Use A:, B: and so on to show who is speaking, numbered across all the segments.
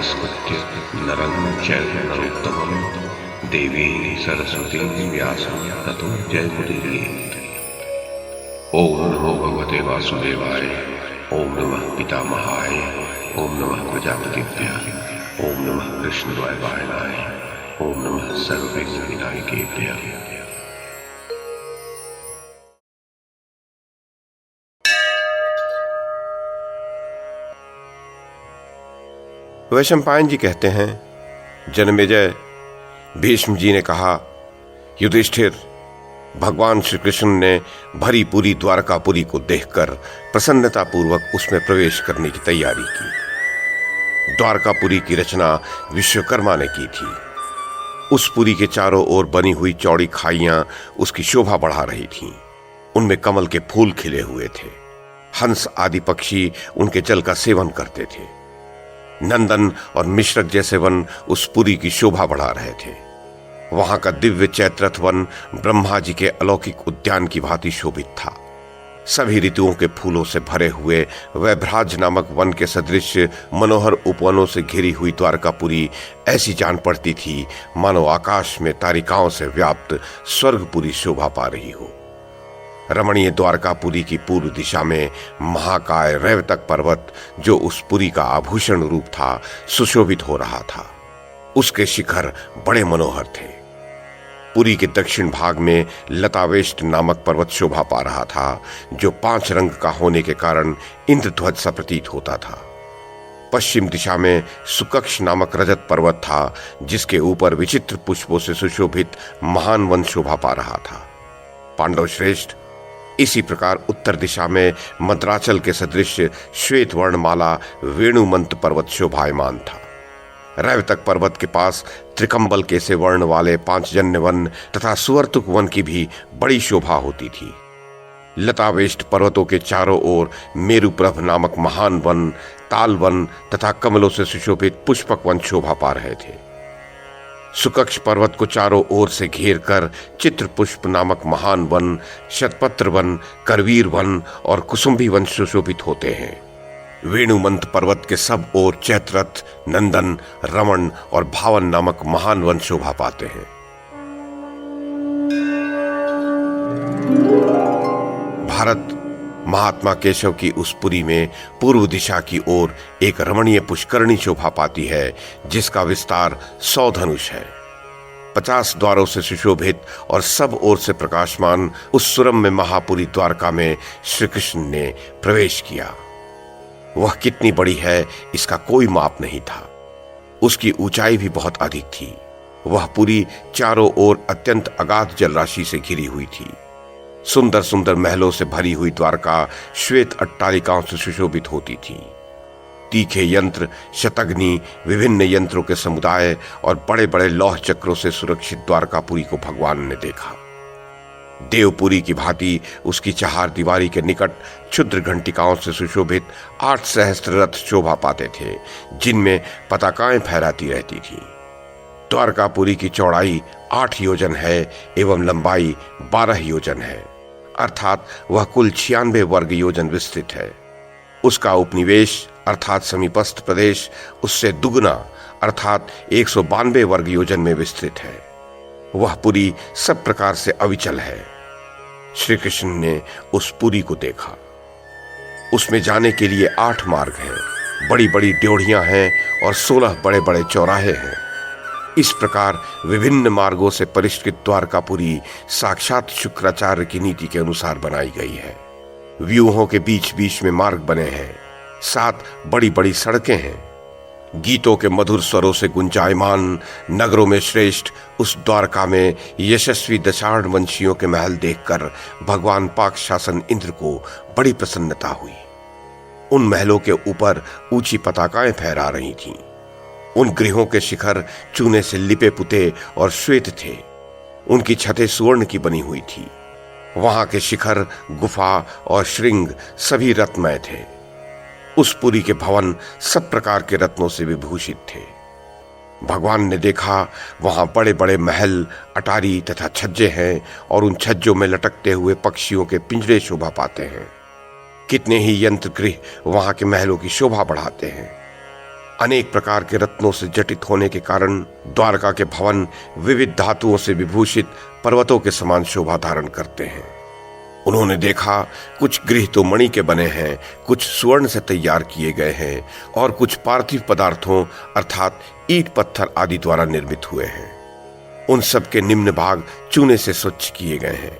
A: नमस्कृत्य नरं चैव नरोत्तमं देवीं सरस्वतीं व्यासं ततो जयमुदीरयेत्। ओम नमो भगवते वासुदेवाय, ओम नमः पितामहाय, ओम नमः प्रजापतिभ्यः, ओम नमः कृष्णद्वैपायनाय, ओम नमः सर्वविघ्नविनायकेभ्यः।
B: वैशंपायन जी कहते हैं, जन्मेजय, भीष्म जी ने कहा, युधिष्ठिर, भगवान श्री कृष्ण ने भरी पूरी द्वारकापुरी को देखकर प्रसन्नतापूर्वक उसमें प्रवेश करने की तैयारी की। द्वारकापुरी की रचना विश्वकर्मा ने की थी। उस पुरी के चारों ओर बनी हुई चौड़ी खाइयां उसकी शोभा बढ़ा रही थीं। उनमें कमल के फूल खिले हुए थे। हंस आदि पक्षी उनके जल का सेवन करते थे। नंदन और मिश्रक जैसे वन उस पुरी की शोभा बढ़ा रहे थे। वहां का दिव्य चैत्रथ वन ब्रह्मा जी के अलौकिक उद्यान की भांति शोभित था। सभी ऋतुओं के फूलों से भरे हुए वैभ्राज नामक वन के सदृश मनोहर उपवनों से घिरी हुई द्वारकापुरी ऐसी जान पड़ती थी मानो आकाश में तारिकाओं से व्याप्त स्वर्गपुरी शोभा पा रही हो। रमणीय द्वारकापुरी की पूर्व दिशा में महाकाय रैवतक पर्वत, जो उस पुरी का आभूषण रूप था, सुशोभित हो रहा था। उसके शिखर बड़े मनोहर थे। पुरी के दक्षिण भाग में लतावेष्ट नामक पर्वत शोभा पा रहा था, जो 5 रंग का होने के कारण इंद्रध्वज सा प्रतीत होता था। पश्चिम दिशा में सुकक्ष नामक रजत पर्वत था, जिसके ऊपर विचित्र पुष्पों से सुशोभित महान वन शोभा पा रहा था। पांडव श्रेष्ठ, इसी प्रकार उत्तर दिशा में मद्राचल के सदृश श्वेत वर्णमाला वेणुमंत पर्वत शोभायमान था। रैवतक पर्वत के पास त्रिकंबल के से वर्ण वाले 5 जन्य वन तथा सुवर्तुक वन की भी बड़ी शोभा होती थी। लतावेष्ट पर्वतों के चारों ओर मेरुप्रभ नामक महान वन, ताल वन तथा कमलों से सुशोभित पुष्पक वन शोभा पा रहे थे। सुकक्ष पर्वत को चारों ओर से घेर कर चित्रपुष्प नामक महान one, Shatapatra one, Karveer one और कुसुम्भी वन सुशोभित होते हैं। वेणुमंत पर्वत के सब ओर चैत्रथ, नंदन, रमण और भावन नामक महान वन शोभा पाते हैं। भारत महात्मा केशव की उस पुरी में पूर्व दिशा की ओर एक रमणीय पुष्करणी शोभा पाती है, जिसका विस्तार 100 धनुष है। 50 द्वारों से सुशोभित और सब ओर से प्रकाशमान उस सुरम्य महापुरी द्वारका में श्री कृष्ण ने प्रवेश किया। वह कितनी बड़ी है, इसका कोई माप नहीं था। उसकी ऊंचाई भी बहुत अधिक थी। वह पुरी चारों ओर अत्यंत अगाध जलराशि से घिरी हुई थी। सुंदर सुंदर महलों से भरी हुई द्वारका श्वेत अट्टालिकाओं से सुशोभित होती थी। तीखे यंत्र, शतग्नि, विभिन्न यंत्रों के समुदाय और बड़े बड़े लौह चक्रों से सुरक्षित द्वारकापुरी को भगवान ने देखा। देवपुरी की भांति उसकी चार दीवारी के निकट क्षुद्र घंटिकाओं से सुशोभित 8 सहस्त्र रथ शोभा पाते थे, जिनमें पताकाएं फहराती रहती थीं। द्वारकापुरी की चौड़ाई 8 योजन है एवं लंबाई 12 योजन है, अर्थात वह कुल 96 वर्ग योजन विस्तृत है। उसका उपनिवेश अर्थात समीपस्थ प्रदेश उससे दुगना अर्थात 192 वर्ग योजन में विस्तृत है। वह पुरी सब प्रकार से अविचल है। श्री कृष्ण ने उस पुरी को देखा। उसमें जाने के लिए 8 मार्ग हैं, बड़ी बड़ी ड्योढ़ियां हैं और 16 बड़े बड़े चौराहे हैं। इस प्रकार विभिन्न मार्गों से परिष्कृत द्वारकापुरी साक्षात शुक्राचार्य की नीति के अनुसार बनाई गई है। व्यूहों के बीच बीच में मार्ग बने हैं। 7 बड़ी बड़ी सड़कें हैं। गीतों के मधुर स्वरों से गुंजायमान नगरों में श्रेष्ठ उस द्वारका में यशस्वी दशार्ण वंशियों के महल देखकर भगवान पाक शासन इंद्र को बड़ी प्रसन्नता हुई। उन महलों के ऊपर ऊंची पताकाएं फहरा रही थीं। उन गृहों के शिखर चूने से लिपे पुते और श्वेत थे। उनकी छतें सुवर्ण की बनी हुई थी। वहां के शिखर, गुफा और श्रृंग सभी रत्नमय थे। उस पुरी के भवन सब प्रकार के रत्नों से विभूषित थे। भगवान ने देखा वहां बड़े बड़े महल, अटारी तथा छज्जे हैं और उन छज्जों में लटकते हुए पक्षियों के पिंजरे शोभा पाते हैं। कितने ही यंत्र गृह वहां के महलों की शोभा बढ़ाते हैं। अनेक प्रकार के रत्नों से जटित होने के कारण द्वारका के भवन विविध धातुओं से विभूषित पर्वतों के समान शोभा धारण करते हैं। उन्होंने देखा कुछ गृह तो मणि के बने हैं, कुछ स्वर्ण से तैयार किए गए हैं और कुछ पार्थिव पदार्थों अर्थात ईंट पत्थर आदि द्वारा निर्मित हुए हैं। उन सब के निम्न भाग चूने से स्वच्छ किए गए हैं।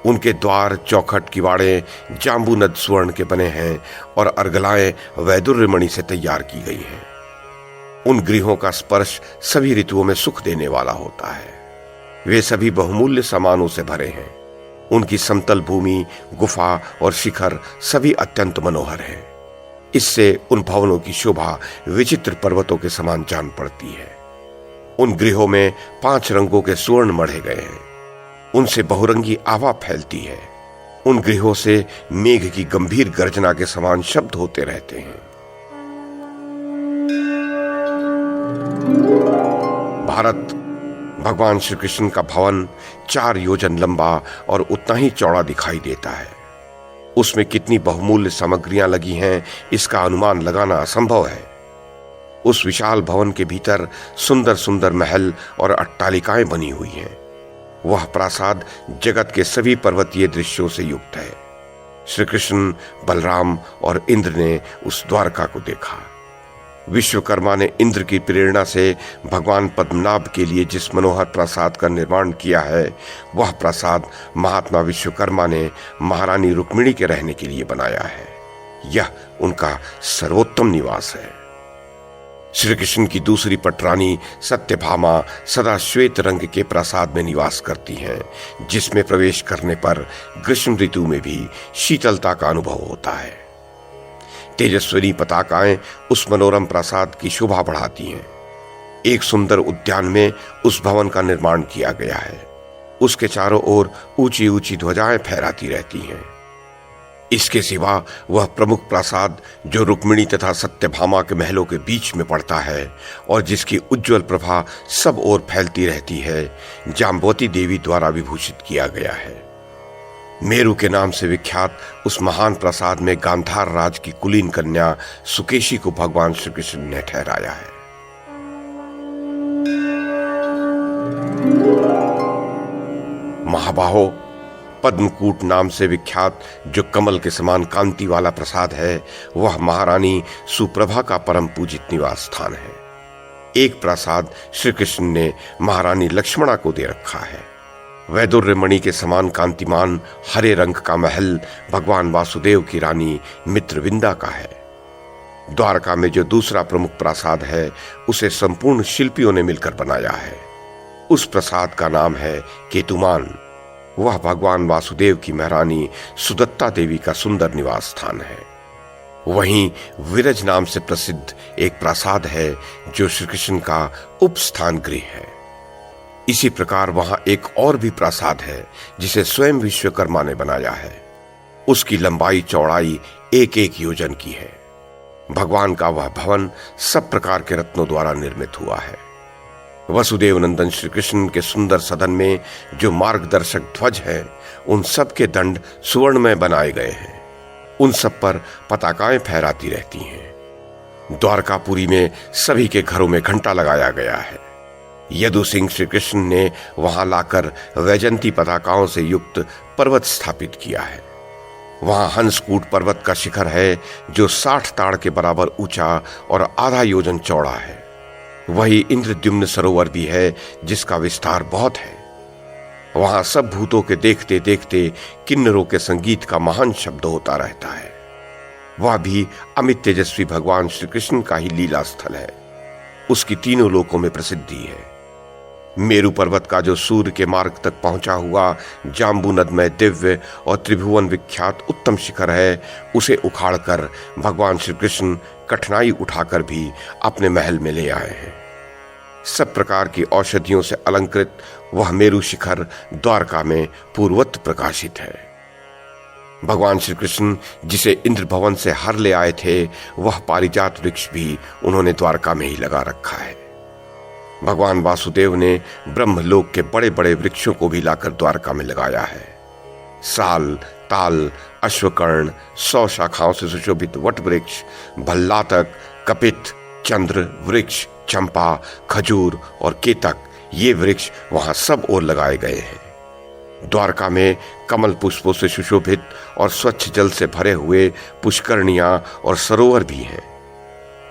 B: उनके द्वार, चौखट, किवाड़े जांबूनद स्वर्ण के बने हैं और अर्गलाएं वैदुर्य मणि से तैयार की गई हैं। उन गृहों का स्पर्श सभी ऋतुओं में सुख देने वाला होता है। वे सभी बहुमूल्य सामानों से भरे हैं। उनकी समतल भूमि, गुफा और शिखर सभी अत्यंत मनोहर हैं। इससे उन भवनों की शोभा विचित्र पर्वतों के समान जान पड़ती है। उन गृहों में 5 रंगों के स्वर्ण मढ़े गए हैं। उनसे बहुरंगी आभा फैलती है। उन गृहों से मेघ की गंभीर गर्जना के समान शब्द होते रहते हैं। भारत भगवान श्री कृष्ण का भवन 4 योजन लंबा और उतना ही चौड़ा दिखाई देता है। उसमें कितनी बहुमूल्य सामग्रियां लगी हैं, इसका अनुमान लगाना असंभव है। उस विशाल भवन के भीतर सुंदर सुंदर महल और अट्टालिकाएं बनी हुई हैं। वह प्रासाद जगत के सभी पर्वतीय दृश्यों से युक्त है। श्री कृष्ण, बलराम और इंद्र ने उस द्वारका को देखा। विश्वकर्मा ने इंद्र की प्रेरणा से भगवान पद्मनाभ के लिए जिस मनोहर प्रासाद का निर्माण किया है, वह प्रासाद महात्मा विश्वकर्मा ने महारानी रुक्मिणी के रहने के लिए बनाया है। यह उनका सर्वोत्तम निवास है। श्री कृष्ण की दूसरी पटरानी सत्यभामा सदा श्वेत रंग के प्रासाद में निवास करती हैं, जिसमें प्रवेश करने पर ग्रीष्म ऋतु में भी शीतलता का अनुभव होता है। तेजस्विनी पताकाएं उस मनोरम प्रासाद की शोभा बढ़ाती हैं। एक सुंदर उद्यान में उस भवन का निर्माण किया गया है। उसके चारों ओर ऊंची ऊंची ध्वजाएं फहराती रहती हैं। इसके सिवा वह प्रमुख प्रासाद जो रुक्मिणी तथा सत्यभामा के महलों के बीच में पड़ता है और जिसकी उज्जवल प्रभा सब ओर फैलती रहती है, जाम्बवती देवी द्वारा विभूषित किया गया है। मेरु के नाम से विख्यात उस महान प्रासाद में गांधार राज की कुलीन कन्या सुकेशी को भगवान श्री कृष्ण ने ठहराया है। महाबाहो पद्मकूट नाम से विख्यात जो कमल के समान कांति वाला प्रसाद है, वह महारानी सुप्रभा का परम पूजित निवास स्थान है। एक प्रासाद श्री कृष्ण ने महारानी लक्ष्मणा को दे रखा है। वैदुर्य मणि के समान कांतिमान हरे रंग का महल भगवान वासुदेव की रानी मित्रविंदा का है। द्वारका में जो दूसरा प्रमुख प्रासाद है, उसे संपूर्ण शिल्पियों ने मिलकर बनाया है। उस प्रासाद का नाम है केतुमान। वह भगवान वासुदेव की महारानी सुदत्ता देवी का सुंदर निवास स्थान है। वहीं विरज नाम से प्रसिद्ध एक प्रासाद है जो श्री कृष्ण का उपस्थान गृह है। इसी प्रकार वहां एक और भी प्रासाद है जिसे स्वयं विश्वकर्मा ने बनाया है। उसकी लंबाई चौड़ाई 1-1 योजन की है। भगवान का वह भवन सब प्रकार के रत्नों द्वारा निर्मित हुआ है। वसुदेव नंदन श्री कृष्ण के सुंदर सदन में जो मार्गदर्शक ध्वज है, उन सब के दंड सुवर्ण में बनाए गए हैं। उन सब पर पताकाएं फहराती रहती हैं। द्वारकापुरी में सभी के घरों में घंटा लगाया गया है। यदु सिंह श्री कृष्ण ने वहां लाकर वैजंती पताकाओं से युक्त पर्वत स्थापित किया है। वहां हंसकूट पर्वत का शिखर है जो 60 ताड़ के बराबर ऊंचा और आधा योजन चौड़ा है। वही इंद्रद्युम्न सरोवर भी है जिसका विस्तार बहुत है। वहां सब भूतों के देखते देखते किन्नरों के संगीत का महान शब्द होता रहता है। वह भी अमित तेजस्वी भगवान श्री कृष्ण का ही लीला स्थल है। उसकी तीनों लोकों में प्रसिद्धि है। मेरु पर्वत का जो सूर्य के मार्ग तक पहुंचा हुआ जाम्बू नद में दिव्य और त्रिभुवन विख्यात उत्तम शिखर है, उसे उखाड़कर भगवान श्री कृष्ण कठिनाई उठाकर भी अपने महल में ले आए हैं। सब प्रकार की औषधियों से अलंकृत वह मेरु शिखर द्वारका में पूर्वत प्रकाशित है। भगवान श्री कृष्ण जिसे इंद्र भवन से हर ले आए थे, वह पारिजात वृक्ष भी उन्होंने द्वारका में ही लगा रखा है। भगवान वासुदेव ने ब्रह्मलोक के बड़े बड़े वृक्षों को भी लाकर द्वारका में लगाया है। साल, ताल, अश्वकर्ण, 100 शाखाओं से सुशोभित वट वृक्ष, भल्लातक, कपित, चंद्र वृक्ष, चंपा, खजूर और केतक, ये वृक्ष वहां सब ओर लगाए गए हैं। द्वारका में कमल पुष्पों से सुशोभित और स्वच्छ जल से भरे हुए पुष्करणियां और सरोवर भी हैं।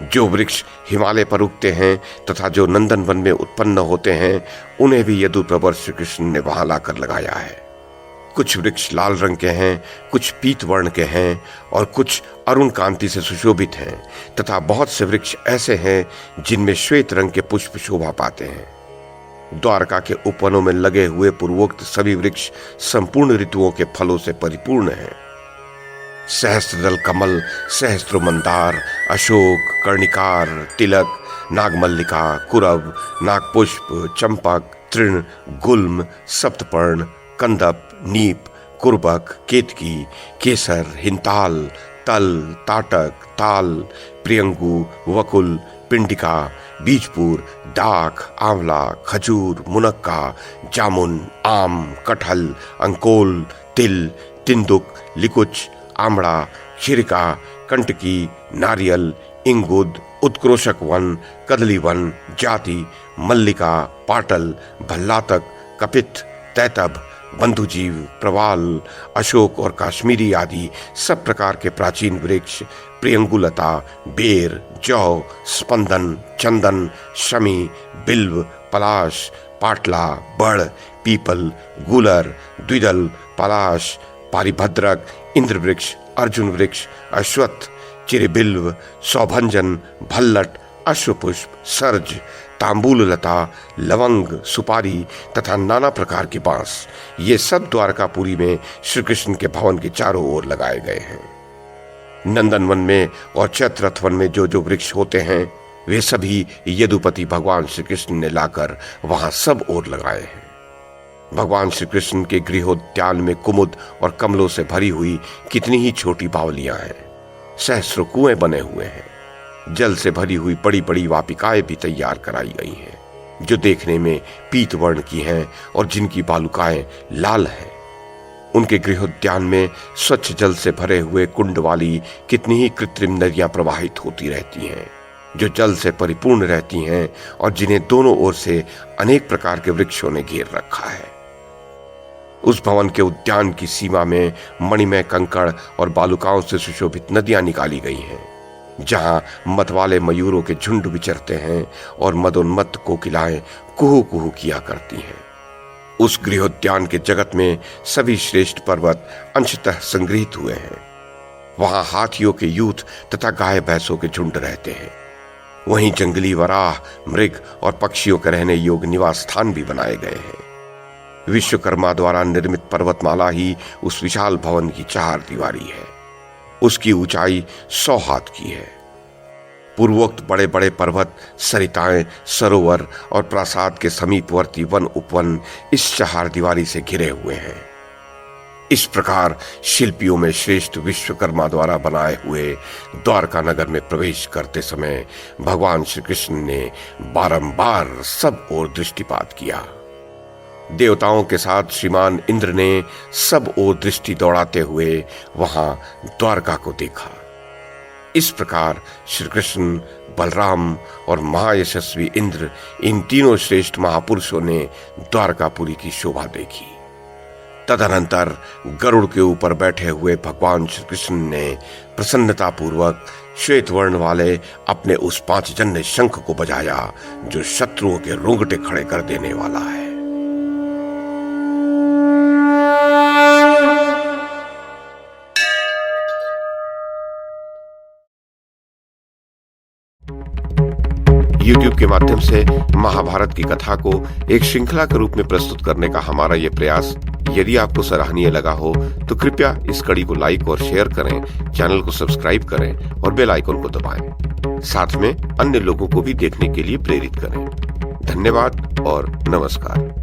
B: जो वृक्ष हिमालय पर उगते हैं तथा जो नंदनवन में उत्पन्न होते हैं, उन्हें भी यदुप्रवर श्री कृष्ण ने वहां लाकर लगाया है। कुछ वृक्ष लाल रंग के हैं, कुछ पीत वर्ण के हैं और कुछ अरुण कांति से सुशोभित हैं तथा बहुत से वृक्ष ऐसे हैं जिनमें श्वेत रंग के पुष्प शोभा पाते हैं। द्वारका के उपवनों में लगे हुए पूर्वोक्त सभी वृक्ष संपूर्ण ऋतुओं के फलों से परिपूर्ण हैं। सहस्त्रदल कमल, सहस्त्र मंदार, अशोक, कर्णिकार, तिलक, नागमल्लिका, कुरव, नागपुष्प, चंपक, तृण, गुल्म, सप्तपर्ण, कंदप, नीप, कुर्बक, केतकी, केसर, हिंताल, तल, ताटक, ताल, प्रियंगु, वकुल, पिंडिका, बीजपुर, डाक, आंवला, खजूर, मुनक्का, जामुन, आम, कटहल, अंकोल, तिल, तिंदुक, लिकुच, आमड़ा, क्षीरिका, कंटकी, नारियल, इंगुद, उत्क्रोशक वन, कदली वन, जाति, मल्लिका, पाटल, भल्लातक, कपित, तैतब, बंधुजीव, प्रवाल, अशोक और काश्मीरी आदि सब प्रकार के प्राचीन वृक्ष, प्रियंगुलता, बेर, जौ, स्पंदन, चंदन, शमी, बिल्व, पलाश, पाटला, बड़, पीपल, गुलर, द्विदल, पलाश, पारिभद्रक, इंद्रवृक्ष, अर्जुन वृक्ष, अश्वत्थ, चिरबिल्व, सौभंजन, भल्लट, अश्वपुष्प, सर्ज, तांबूल लता, लवंग, सुपारी तथा नाना प्रकार के बांस, ये सब द्वारकापुरी में श्री कृष्ण के भवन के चारों ओर लगाए गए हैं। नंदनवन में और चैत्ररथ वन में जो जो वृक्ष होते हैं, वे सभी यदुपति भगवान श्री कृष्ण ने लाकर वहां सब ओर लगाए हैं। भगवान श्री कृष्ण के गृहोद्यान में कुमुद और कमलों से भरी हुई कितनी ही छोटी बावलियां हैं। सहस्रों कुएं बने हुए हैं। जल से भरी हुई बड़ी बड़ी वापिकाएं भी तैयार कराई गई हैं, जो देखने में पीत वर्ण की हैं और जिनकी बालुकाएं लाल हैं। उनके गृहोद्यान में स्वच्छ जल से भरे हुए कुंड वाली कितनी ही कृत्रिम नदियां प्रवाहित होती रहती हैं, जो जल से परिपूर्ण रहती हैं और जिन्हें दोनों ओर से अनेक प्रकार के वृक्षों ने घेर रखा है। उस भवन के उद्यान की सीमा में मणिमय कंकड़ और बालुकाओं से सुशोभित नदियां निकाली गई हैं, जहां मतवाले मयूरों के झुंड विचरते हैं और मदोन्मत्त कोकिलाएं कुहू कुहू किया करती हैं। उस गृहोद्यान के जगत में सभी श्रेष्ठ पर्वत अंशतः संग्रहित हुए हैं। वहां हाथियों के यूथ तथा गाय भैंसों के झुंड रहते हैं। वहीं जंगली वराह, मृग और पक्षियों के रहने योग्य निवास स्थान भी बनाए गए हैं। विश्वकर्मा द्वारा निर्मित पर्वतमाला ही उस विशाल भवन की चार दीवारी है। उसकी ऊंचाई 100 हाथ की है। पूर्वोक्त बड़े बड़े पर्वत, सरिताएं, सरोवर और प्रासाद के समीपवर्ती वन उपवन इस चार दीवारी से घिरे हुए हैं। इस प्रकार शिल्पियों में श्रेष्ठ विश्वकर्मा द्वारा बनाए हुए द्वारका नगर में प्रवेश करते समय भगवान श्री कृष्ण ने बारंबार सब ओर दृष्टिपात किया। देवताओं के साथ श्रीमान इंद्र ने सब ओर दृष्टि दौड़ाते हुए वहां द्वारका को देखा। इस प्रकार श्री कृष्ण, बलराम और महायशस्वी इंद्र, इन तीनों श्रेष्ठ महापुरुषों ने द्वारकापुरी की शोभा देखी। तदनंतर गरुड़ के ऊपर बैठे हुए भगवान श्री कृष्ण ने प्रसन्नता पूर्वक श्वेत वर्ण वाले अपने उस 5 जन्य शंख को बजाया, जो शत्रुओं के रोंगटे खड़े कर देने वाला है। YouTube के माध्यम से महाभारत की कथा को एक श्रृंखला के रूप में प्रस्तुत करने का हमारा ये प्रयास यदि आपको सराहनीय लगा हो तो कृपया इस कड़ी को लाइक और शेयर करें, चैनल को सब्सक्राइब करें और बेल आइकन को दबाएं। साथ में अन्य लोगों को भी देखने के लिए प्रेरित करें। धन्यवाद और नमस्कार।